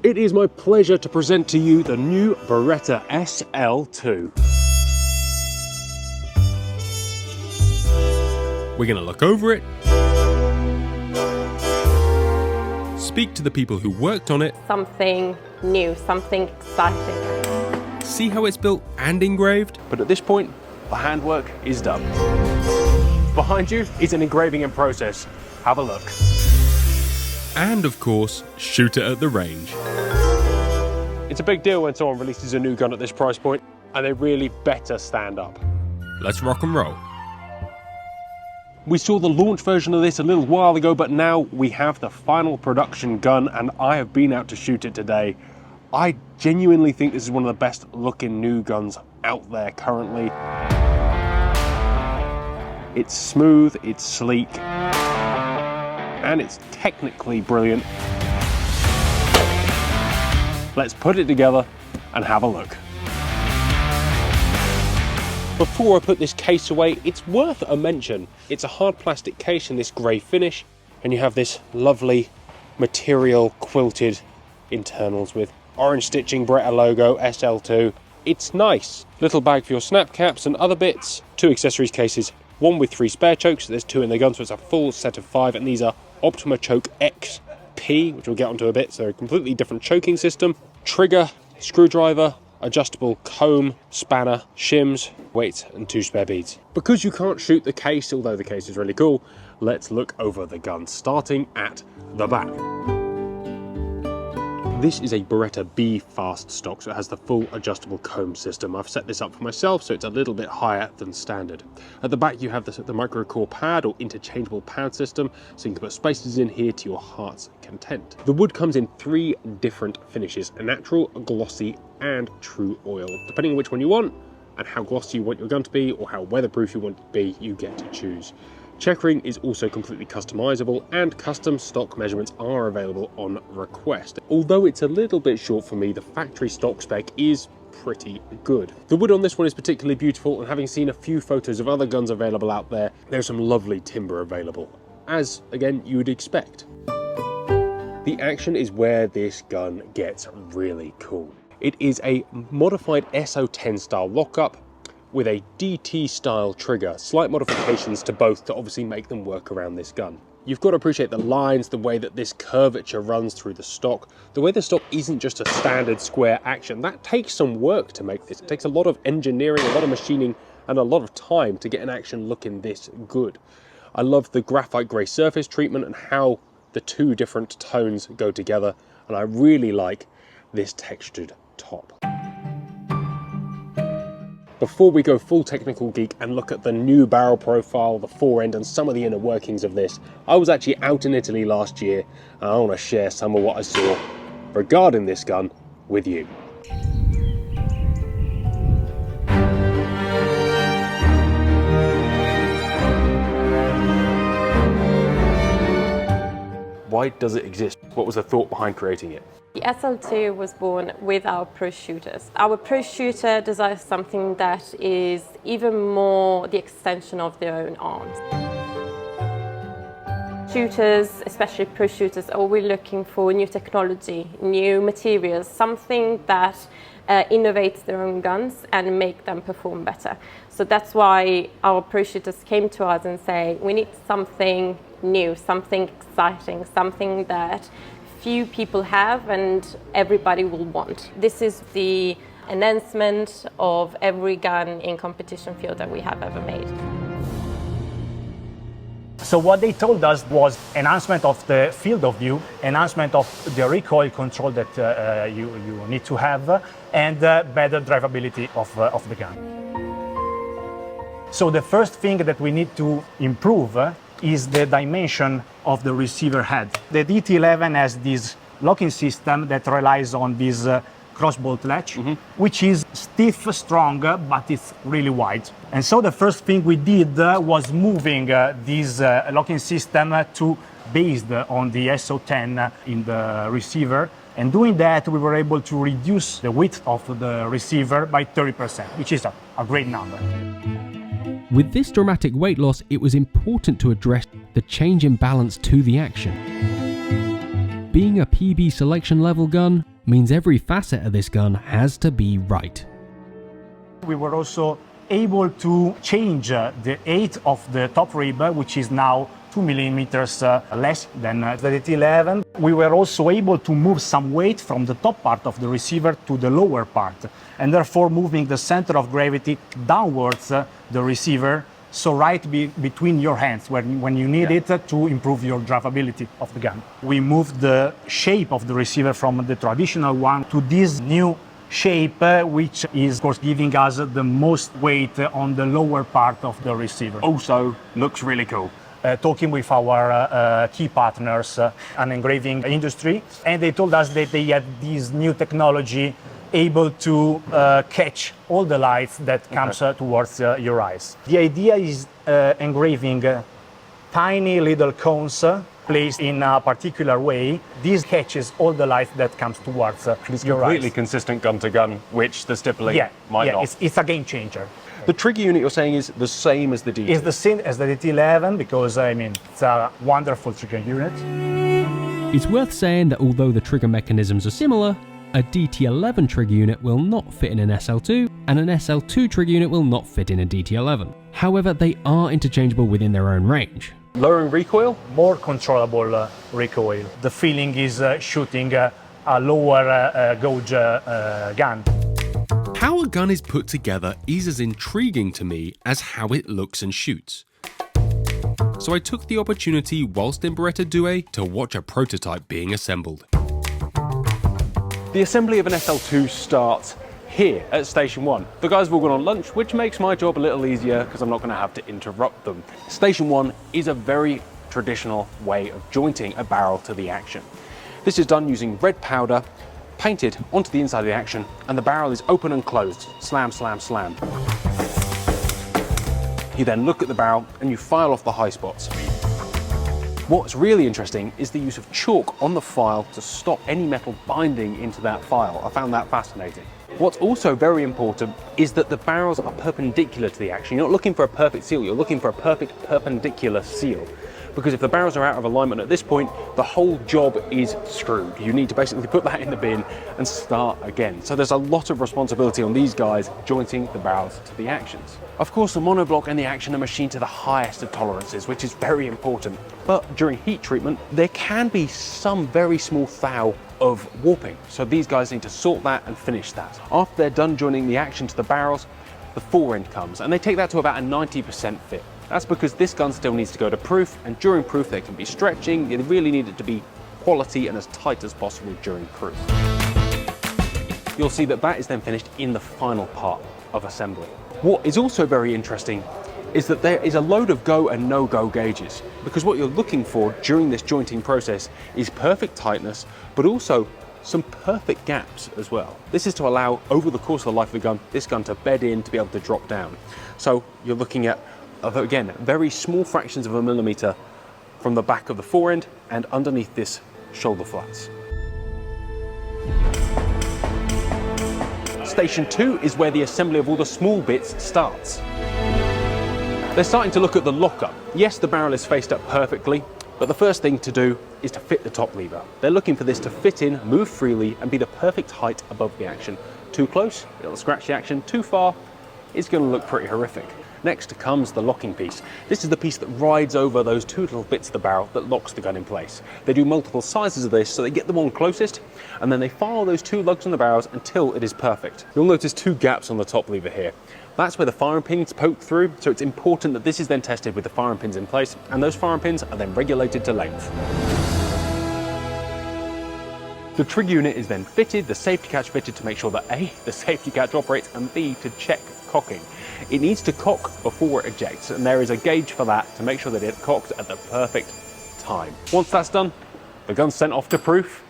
It is my pleasure to present to you the new Beretta SL2. We're going to look over it, speak to the people who worked on it, Something new, something exciting. see how it's built and engraved, but at this point, the handwork is done. Behind you is an engraving in process. Have a look. And of course, shoot it at the range. It's a big deal when someone releases a new gun at this price point, and they really better stand up. Let's rock and roll. We saw the launch version of this a little while ago, but now we have the final production gun, and I have been out to shoot it today. I genuinely think this is one of the best looking new guns out there currently. It's smooth, it's sleek, and it's technically brilliant. Let's put it together and have a look. Before I put this case away, it's worth a mention. It's a hard plastic case in this grey finish, and you have this lovely material quilted internals with orange stitching, Beretta logo, SL2. It's nice. Little bag for your snap caps and other bits. 2 accessories cases, one with 3 spare chokes. There's 2 in the gun, so it's a full set of 5, and these are Optima Choke XP, which we'll get onto a bit, so a completely different choking system. Trigger, screwdriver, adjustable comb, spanner, shims, weights, and 2 spare beads. Because you can't shoot the case, although the case is really cool, let's look over the gun, starting at the back. This is a Beretta B fast stock, so it has the full adjustable comb system. I've set this up for myself, so it's a little bit higher than standard. At the back you have the micro core pad or interchangeable pad system, so you can put spaces in here to your heart's content. The wood comes in 3 different finishes: a natural, a glossy, and true oil. Depending on which one you want and how glossy you want your gun to be or how weatherproof you want it to be, you get to choose. Checkering is also completely customizable, and custom stock measurements are available on request. Although it's a little bit short for me, the factory stock spec is pretty good. The wood on this one is particularly beautiful, and having seen a few photos of other guns available out there, there's some lovely timber available, as again you would expect. The action is where this gun gets really cool. It is a modified SO10 style lockup with a DT style trigger, slight modifications to both to obviously make them work around this gun. You've got to appreciate the lines, the way that this curvature runs through the stock, the way the stock isn't just a standard square action. That takes some work to make this. It takes a lot of engineering, a lot of machining, and a lot of time to get an action looking this good. I love the graphite grey surface treatment and how the 2 different tones go together, and I really like this textured top. Before we go full technical geek and look at the new barrel profile, the fore end, and some of the inner workings of this, I was actually out in Italy last year, and I want to share some of what I saw regarding this gun with you. Why does it exist? What was the thought behind creating it? The SL2 was born with our pro shooters. Our pro shooter desires something that is even more the extension of their own arms. Shooters, especially pro shooters, are always looking for new technology, new materials, something that innovates their own guns and make them perform better. So that's why our pro shooters came to us and say, we need something new, something exciting, something that few people have and everybody will want. This is the enhancement of every gun in competition field that we have ever made. So what they told us was enhancement of the field of view, enhancement of the recoil control that you need to have, and better drivability of the gun. So the first thing that we need to improve is the dimension of the receiver head. The DT11 has this locking system that relies on this crossbolt latch, which is stiff, strong, but it's really wide. And so the first thing we did was moving this locking system to based on the SO10 in the receiver. And doing that, we were able to reduce the width of the receiver by 30%, which is a great number. With this dramatic weight loss, it was important to address the change in balance to the action. Being a PB selection level gun, means every facet of this gun has to be right. We were also able to change the height of the top rib, which is now 2 millimeters less than the DT11. We were also able to move some weight from the top part of the receiver to the lower part, and therefore moving the center of gravity downwards the receiver, so right between your hands when you need it to improve your drivability of the gun. We moved the shape of the receiver from the traditional one to this new shape, which is of course giving us the most weight on the lower part of the receiver. Also looks really cool. Talking with our key partners, an engraving industry, and they told us that they had this new technology able to catch all the lights that comes towards your eyes. The idea is engraving tiny little cones placed in a particular way. This catches all the light that comes towards your eyes. Completely consistent gun to gun, which the stippling might not. It's a game changer. The trigger unit you're saying is the same as the DT? It's the same as the DT11 because, I mean, it's a wonderful trigger unit. It's worth saying that although the trigger mechanisms are similar, a DT11 trigger unit will not fit in an SL2, and an SL2 trigger unit will not fit in a DT11. However, they are interchangeable within their own range. Lowering recoil? More controllable recoil. The feeling is shooting a lower gauge gun. How a gun is put together is as intriguing to me as how it looks and shoots. So I took the opportunity whilst in Beretta Due to watch a prototype being assembled. The assembly of an SL2 starts here at Station 1. The guys have all gone on lunch, which makes my job a little easier because I'm not going to have to interrupt them. Station 1 is a very traditional way of jointing a barrel to the action. This is done using red powder painted onto the inside of the action, and the barrel is open and closed. Slam, slam, slam. You then look at the barrel and you file off the high spots. What's really interesting is the use of chalk on the file to stop any metal binding into that file. I found that fascinating. What's also very important is that the barrels are perpendicular to the action. You're not looking for a perfect seal, you're looking for a perfect perpendicular seal. Because if the barrels are out of alignment at this point, the whole job is screwed. You need to basically put that in the bin and start again. So there's a lot of responsibility on these guys jointing the barrels to the actions. Of course, the monoblock and the action are machined to the highest of tolerances, which is very important. But during heat treatment, there can be some very small thou of warping. So these guys need to sort that and finish that. After they're done joining the action to the barrels, the fore end comes, and they take that to about a 90% fit. That's because this gun still needs to go to proof, and during proof there can be stretching. You really need it to be quality and as tight as possible during proof. You'll see that that is then finished in the final part of assembly. What is also very interesting is that there is a load of go and no-go gauges, because what you're looking for during this jointing process is perfect tightness, but also some perfect gaps as well. This is to allow, over the course of the life of the gun, this gun to bed in, to be able to drop down. So you're looking at, again, very small fractions of a millimeter from the back of the fore end and underneath this shoulder flats. Station 2 is where the assembly of all the small bits starts. They're starting to look at the lockup. Yes, the barrel is faced up perfectly, but the first thing to do is to fit the top lever. They're looking for this to fit in, move freely, and be the perfect height above the action. Too close, it'll scratch the action. Too far, it's going to look pretty horrific. Next comes the locking piece. This is the piece that rides over those two little bits of the barrel that locks the gun in place. They do multiple sizes of this, so they get the one closest, and then they file those two lugs on the barrels until it is perfect. You'll notice two gaps on the top lever here. That's where the firing pins poke through, so it's important that this is then tested with the firing pins in place, and those firing pins are then regulated to length. The trigger unit is then fitted, the safety catch fitted to make sure that A, the safety catch operates, and B, to check cocking. It needs to cock before it ejects, and there is a gauge for that to make sure that it cocks at the perfect time. Once that's done, the gun's sent off to proof.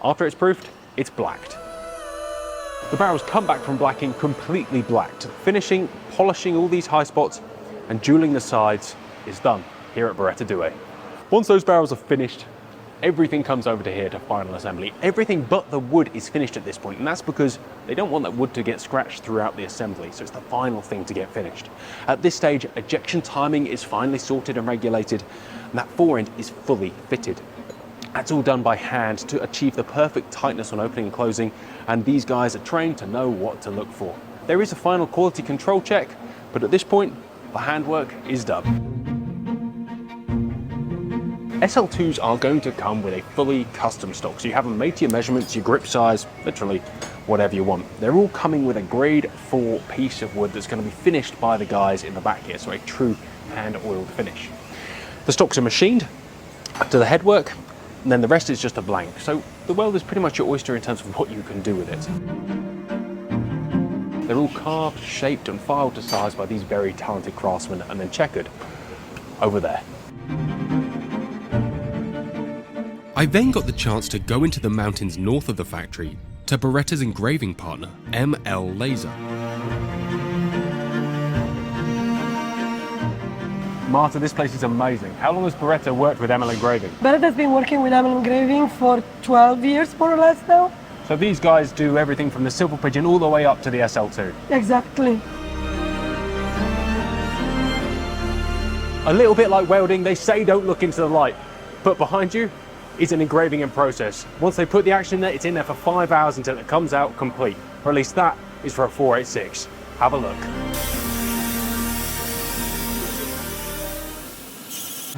After it's proofed, it's blacked. The barrels come back from blacking completely blacked. Finishing, polishing all these high spots, and jeweling the sides is done here at Beretta Due. Once those barrels are finished, everything comes over to here to final assembly. Everything but the wood is finished at this point, and that's because they don't want that wood to get scratched throughout the assembly, so it's the final thing to get finished. At this stage, ejection timing is finally sorted and regulated, and that fore end is fully fitted. That's all done by hand to achieve the perfect tightness on opening and closing, and these guys are trained to know what to look for. There is a final quality control check, but at this point, the handwork is done. SL2s are going to come with a fully custom stock, so you have them made to your measurements, your grip size, literally whatever you want. They're all coming with a grade 4 piece of wood that's going to be finished by the guys in the back here, so a true hand-oiled finish. The stocks are machined to the headwork, and then the rest is just a blank. So the weld is pretty much your oyster in terms of what you can do with it. They're all carved, shaped, and filed to size by these very talented craftsmen, and then checkered over there. I then got the chance to go into the mountains north of the factory to Beretta's engraving partner, ML Laser. Marta, this place is amazing. How long has Beretta worked with ML Engraving? Beretta's been working with ML Engraving for 12 years, more or less now. So these guys do everything from the Silver Pigeon all the way up to the SL2. Exactly. A little bit like welding, they say don't look into the light, but behind you is an engraving in process. Once they put the action in there, it's in there for 5 hours until it comes out complete. Or at least that is for a 486. Have a look.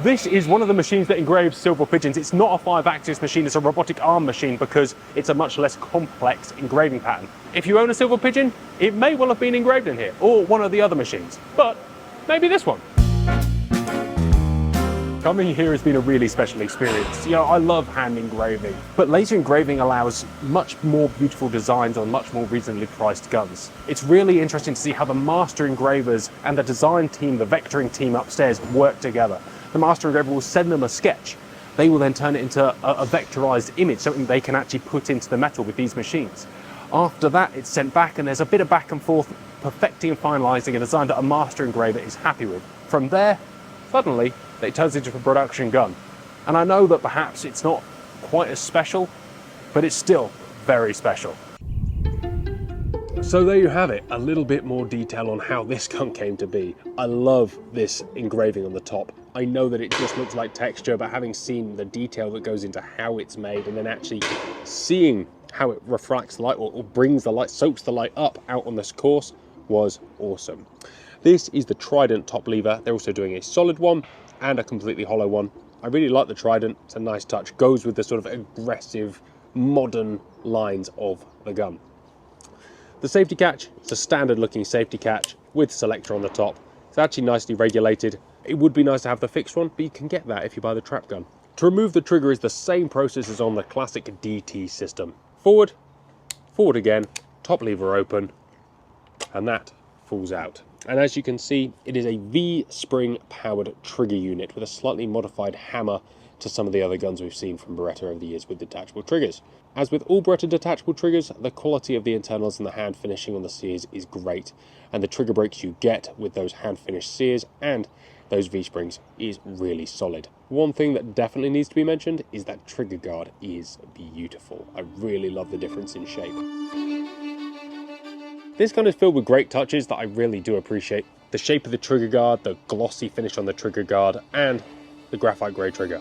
This is one of the machines that engraves silver pigeons. It's not a 5-axis machine, it's a robotic arm machine because it's a much less complex engraving pattern. If you own a silver pigeon, it may well have been engraved in here, or one of the other machines, but maybe this one. Coming here has been a really special experience. You know, I love hand engraving, but laser engraving allows much more beautiful designs on much more reasonably priced guns. It's really interesting to see how the master engravers and the design team, the vectoring team upstairs, work together. The master engraver will send them a sketch. They will then turn it into a vectorized image, something they can actually put into the metal with these machines. After that, it's sent back and there's a bit of back and forth, perfecting and finalizing a design that a master engraver is happy with. From there, suddenly, it turns into a production gun. And I know that perhaps it's not quite as special, but it's still very special. So there you have it, a little bit more detail on how this gun came to be. I love this engraving on the top. I know that it just looks like texture, but having seen the detail that goes into how it's made and then actually seeing how it refracts light or brings the light, soaks the light up out on this course was awesome. This is the Trident top lever. They're also doing a solid one and a completely hollow one. I really like the Trident, it's a nice touch, goes with the sort of aggressive, modern lines of the gun. The safety catch, it's a standard looking safety catch with selector on the top. It's actually nicely regulated. It would be nice to have the fixed one, but you can get that if you buy the trap gun. To remove the trigger is the same process as on the classic DT system. Forward, forward again, top lever open, and that falls out. And as you can see, it is a V-spring powered trigger unit with a slightly modified hammer to some of the other guns we've seen from Beretta over the years with detachable triggers. As with all Beretta detachable triggers, the quality of the internals and the hand finishing on the sears is great, and the trigger breaks you get with those hand finished sears and those V-springs is really solid. One thing that definitely needs to be mentioned is that trigger guard is beautiful. I really love the difference in shape. This gun is filled with great touches that I really do appreciate. The shape of the trigger guard, the glossy finish on the trigger guard, and the graphite grey trigger.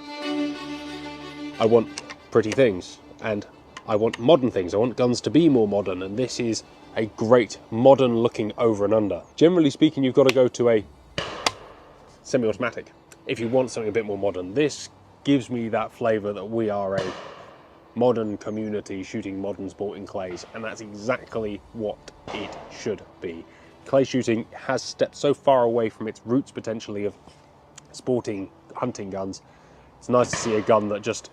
I want pretty things, and I want modern things. I want guns to be more modern, and this is a great modern looking over and under. Generally speaking, you've got to go to a semi-automatic if you want something a bit more modern. This gives me that flavour that we are a modern community shooting modern sporting clays, and that's exactly what it should be. Clay shooting has stepped so far away from its roots potentially of sporting hunting guns. It's nice to see a gun that just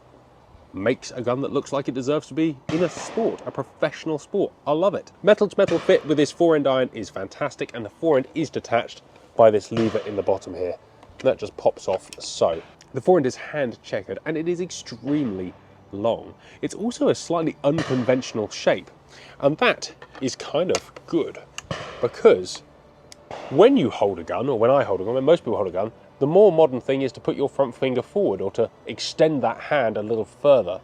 makes a gun that looks like it deserves to be in a sport, a professional sport. I love it. Metal to metal fit with this 4-end iron is fantastic, and the 4-end is detached by this lever in the bottom here. That just pops off so. The 4-end is hand checkered and it is extremely long. It's also a slightly unconventional shape, and that is kind of good because when you hold a gun, or when I hold a gun, when most people hold a gun, the more modern thing is to put your front finger forward or to extend that hand a little further,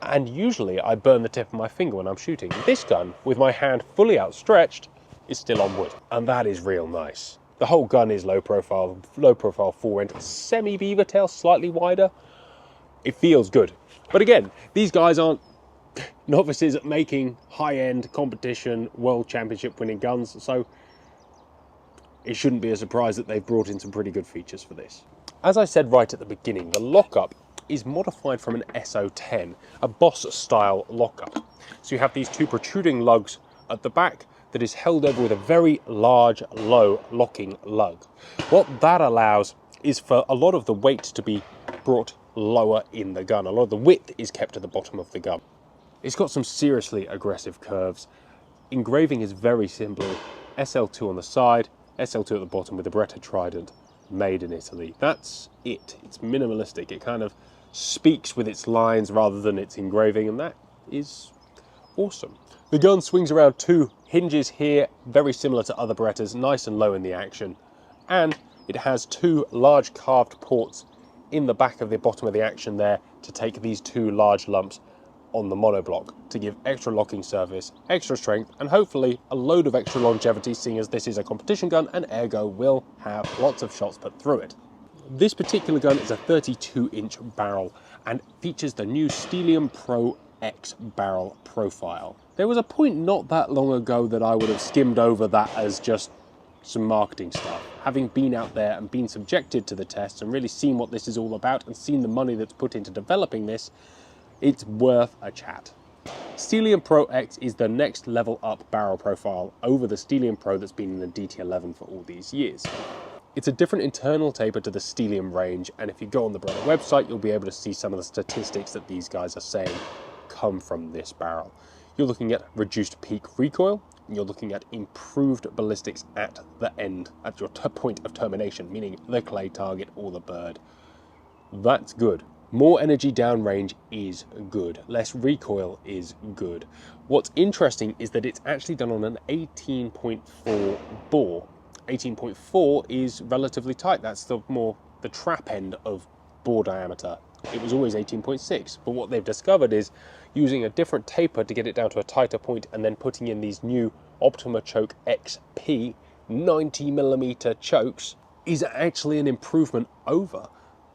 and usually I burn the tip of my finger when I'm shooting. This gun, with my hand fully outstretched, is still on wood, and that is real nice. The whole gun is low profile 4-end, semi-beaver tail, slightly wider. It feels good. But again, these guys aren't novices at making high-end competition, world championship winning guns, so it shouldn't be a surprise that they've brought in some pretty good features for this. As I said right at the beginning, the lockup is modified from an SO10, a Boss-style lockup. So you have these two protruding lugs at the back that is held over with a very large, low locking lug. What that allows is for a lot of the weight to be brought lower in the gun. A lot of the width is kept at the bottom of the gun. It's got some seriously aggressive curves. Engraving is very simple. SL2 on the side, SL2 at the bottom with the Beretta Trident, made in Italy. That's it. It's minimalistic. It kind of speaks with its lines rather than its engraving, and that is awesome. The gun swings around two hinges here, very similar to other Berettas, nice and low in the action. And it has two large carved ports in the back of the bottom of the action there to take these two large lumps on the monoblock to give extra locking surface, extra strength, and hopefully a load of extra longevity, seeing as this is a competition gun and ergo will have lots of shots put through it. This particular gun is a 32-inch barrel and features the new Stellium Pro X barrel profile. There was a point not that long ago that I would have skimmed over that as just some marketing stuff. Having been out there and been subjected to the tests and really seen what this is all about and seen the money that's put into developing this, it's worth a chat. Stellium Pro X is the next level up barrel profile over the Stellium Pro that's been in the DT11 for all these years. It's a different internal taper to the Stellium range, and if you go on the Beretta website, you'll be able to see some of the statistics that these guys are saying come from this barrel. You're looking at reduced peak recoil, and you're looking at improved ballistics at the end, at your point of termination, meaning the clay target or the bird. That's good. More energy downrange is good. Less recoil is good. What's interesting is that it's actually done on an 18.4 bore. 18.4 is relatively tight. That's the trap end of bore diameter. It was always 18.6, but what they've discovered is using a different taper to get it down to a tighter point and then putting in these new Optima Choke XP 90mm chokes is actually an improvement over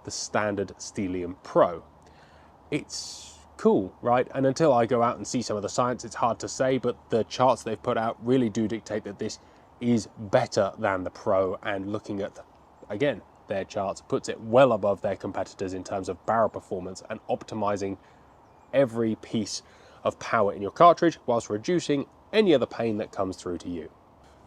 the standard Stellium Pro. It's cool, right? And until I go out and see some of the science, it's hard to say, but the charts they've put out really do dictate that this is better than the Pro, and looking at, again, their charts puts it well above their competitors in terms of barrel performance and optimizing every piece of power in your cartridge whilst reducing any other pain that comes through to you.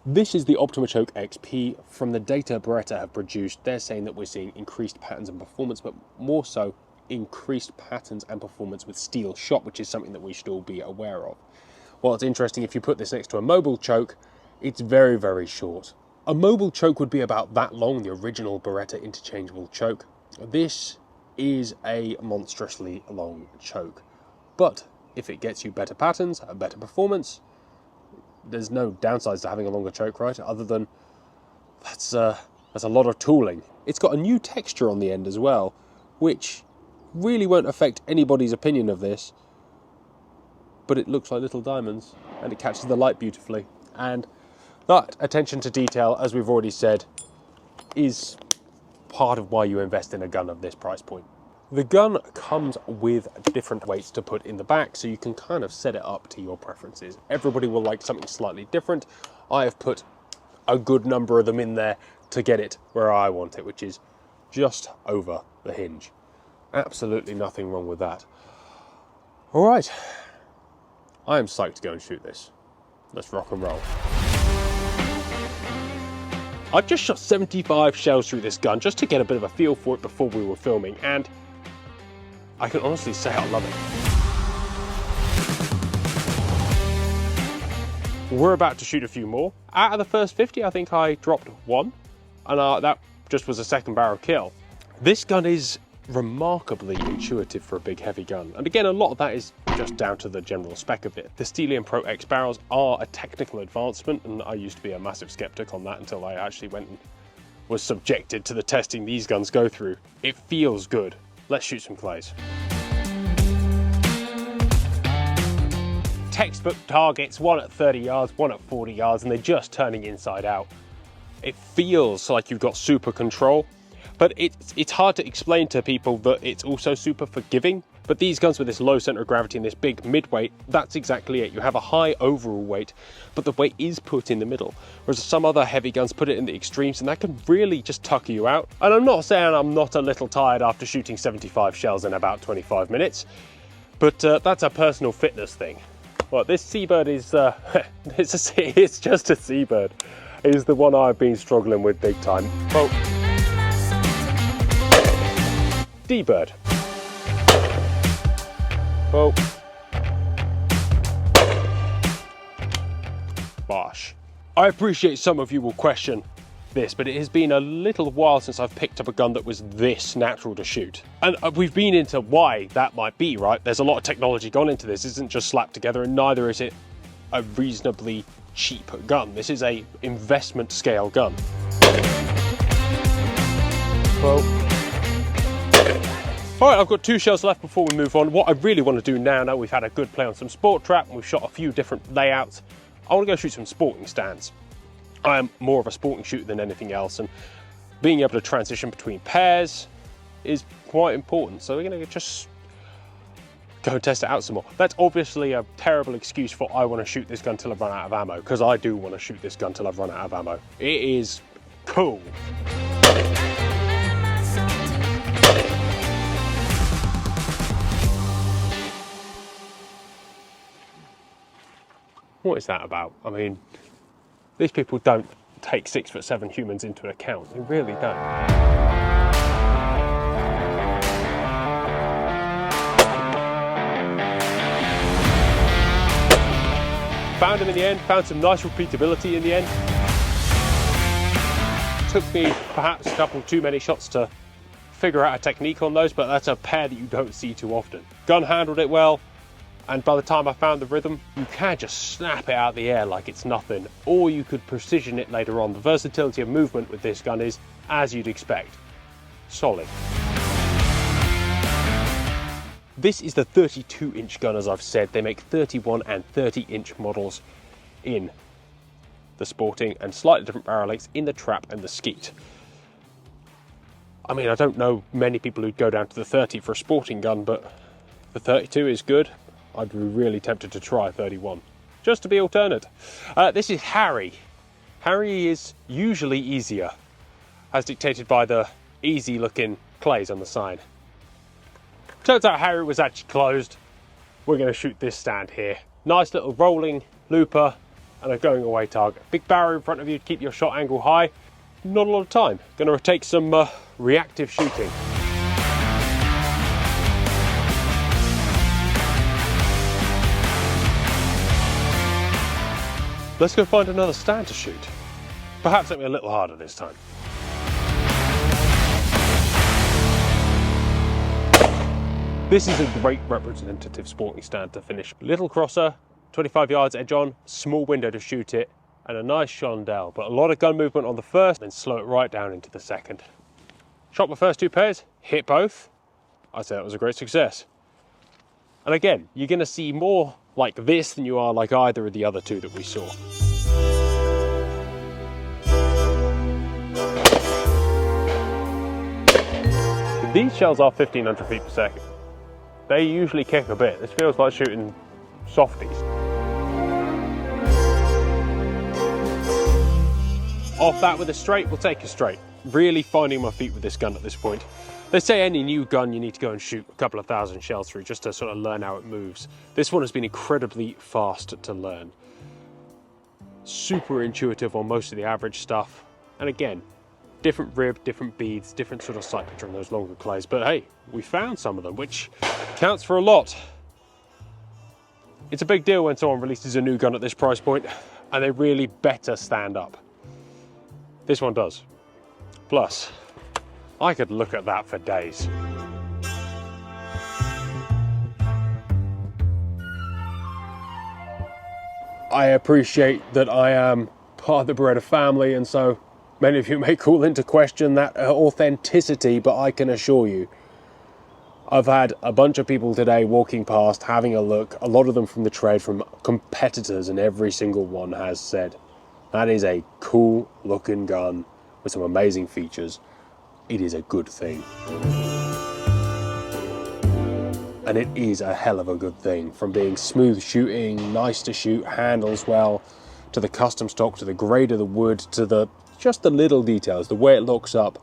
This is the Optima Choke XP. From the data Beretta have produced, they're saying that we're seeing increased patterns and performance, but more so increased patterns and performance with steel shot, which is something that we should all be aware of. Well, it's interesting, if you put this next to a mobile choke, it's very, very short. A mobile choke would be about that long, the original Beretta interchangeable choke. This is a monstrously long choke. But if it gets you better patterns, a better performance, there's no downsides to having a longer choke, right? Other than that's a lot of tooling. It's got a new texture on the end as well, which really won't affect anybody's opinion of this, but it looks like little diamonds and it catches the light beautifully. And that attention to detail, as we've already said, is part of why you invest in a gun of this price point. The gun comes with different weights to put in the back, so you can kind of set it up to your preferences. Everybody will like something slightly different. I have put a good number of them in there to get it where I want it, which is just over the hinge. Absolutely nothing wrong with that. All right, I am psyched to go and shoot this. Let's rock and roll. I've just shot 75 shells through this gun just to get a bit of a feel for it before we were filming, and I can honestly say I love it. We're about to shoot a few more. Out of the first 50, I think I dropped one, and that just was a second barrel kill. This gun is remarkably intuitive for a big heavy gun, and again, a lot of that is just down to the general spec of it. The Stellium Pro X barrels are a technical advancement, and I used to be a massive skeptic on that until I actually went and was subjected to the testing these guns go through. It feels good. Let's shoot some clays. Textbook targets, one at 30 yards, one at 40 yards, and they're just turning inside out. It feels like you've got super control, but it's hard to explain to people that it's also super forgiving. But these guns with this low center of gravity and this big mid-weight, that's exactly it. You have a high overall weight, but the weight is put in the middle. Whereas some other heavy guns put it in the extremes, and that can really just tucker you out. And I'm not saying I'm not a little tired after shooting 75 shells in about 25 minutes, but that's a personal fitness thing. Well, this Seabird is, it's just a Seabird. It is the one I've been struggling with big time. Well, D-Bird. Well, bosh. I appreciate some of you will question this, but it has been a little while since I've picked up a gun that was this natural to shoot. And we've been into why that might be, right? There's a lot of technology gone into this. It isn't just slapped together, and neither is it a reasonably cheap gun. This is a investment scale gun. Well, all right, I've got 2 shells left before we move on. What I really want to do now we've had a good play on some sport trap and we've shot a few different layouts, I want to go shoot some sporting stands. I am more of a sporting shooter than anything else, and being able to transition between pairs is quite important. So we're going to just go and test it out some more. That's obviously a terrible excuse for I want to shoot this gun till I've run out of ammo, because I do want to shoot this gun till I've run out of ammo. It is cool. What is that about? I mean, these people don't take 6'7" humans into account. They really don't. Found him in the end, found some nice repeatability in the end. Took me perhaps a couple too many shots to figure out a technique on those, but that's a pair that you don't see too often. Gun handled it well, and by the time I found the rhythm, you can just snap it out of the air like it's nothing, or you could precision it later on. The versatility of movement with this gun is, as you'd expect, solid. This is the 32-inch gun, as I've said. They make 31 and 30-inch models in the sporting and slightly different barrel lengths in the trap and the skeet. I mean, I don't know many people who'd go down to the 30 for a sporting gun, but the 32 is good. I'd be really tempted to try 31, just to be alternate. This is Harry. Harry is usually easier, as dictated by the easy-looking clays on the side. Turns out Harry was actually closed. We're going to shoot this stand here. Nice little rolling looper and a going away target. Big barrier in front of you to keep your shot angle high. Not a lot of time. Going to take some reactive shooting. Let's go find another stand to shoot. Perhaps it'll be a little harder this time. This is a great representative sporting stand to finish. Little crosser, 25 yards edge on, small window to shoot it, and a nice chandelle, but a lot of gun movement on the first, then slow it right down into the second. Shot my first 2 pairs, hit both. I'd say that was a great success. And again, you're gonna see more like this than you are like either of the other 2 that we saw. These shells are 1500 feet per second. They usually kick a bit. This feels like shooting softies. Off that with a straight, we'll take a straight. Really finding my feet with this gun at this point. They say any new gun you need to go and shoot a couple of thousand shells through just to sort of learn how it moves. This one has been incredibly fast to learn. Super intuitive on most of the average stuff. And again, different rib, different beads, different sort of cyclometry on those longer clays. But hey, we found some of them, which counts for a lot. It's a big deal when someone releases a new gun at this price point, and they really better stand up. This one does. Plus, I could look at that for days. I appreciate that I am part of the Beretta family, and so many of you may call into question that authenticity, but I can assure you, I've had a bunch of people today walking past, having a look, a lot of them from the trade, from competitors, and every single one has said, that is a cool looking gun with some amazing features. It is a good thing. and it is a hell of a good thing. From being smooth shooting, nice to shoot, handles well, to the custom stock, to the grade of the wood, to just the little details, the way it looks up,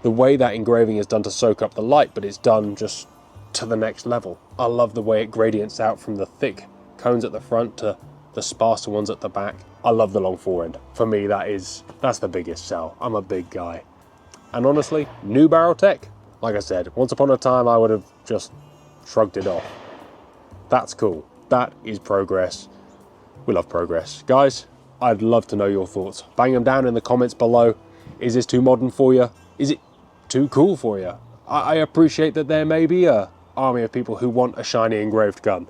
the way that engraving is done to soak up the light, but it's done just to the next level. I love the way it gradients out from the thick cones at the front to the sparser ones at the back. I love the long forend. For me, that's the biggest sell. I'm a big guy. And honestly, new barrel tech, like I said, once upon a time I would have just shrugged it off. That's cool. That is progress. We love progress. Guys, I'd love to know your thoughts. Bang them down in the comments below. Is this too modern for you? Is it too cool for you? I appreciate that there may be an army of people who want a shiny engraved gun.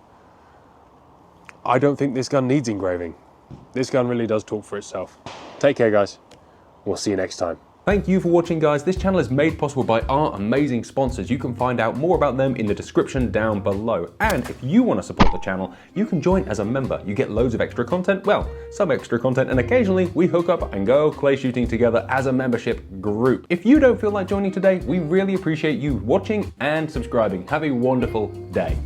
I don't think this gun needs engraving. This gun really does talk for itself. Take care, guys. We'll see you next time. Thank you for watching, guys. This channel is made possible by our amazing sponsors. You can find out more about them in the description down below. And if you want to support the channel, you can join as a member. You get loads of extra content, well, some extra content, and occasionally we hook up and go clay shooting together as a membership group. If you don't feel like joining today, we really appreciate you watching and subscribing. Have a wonderful day.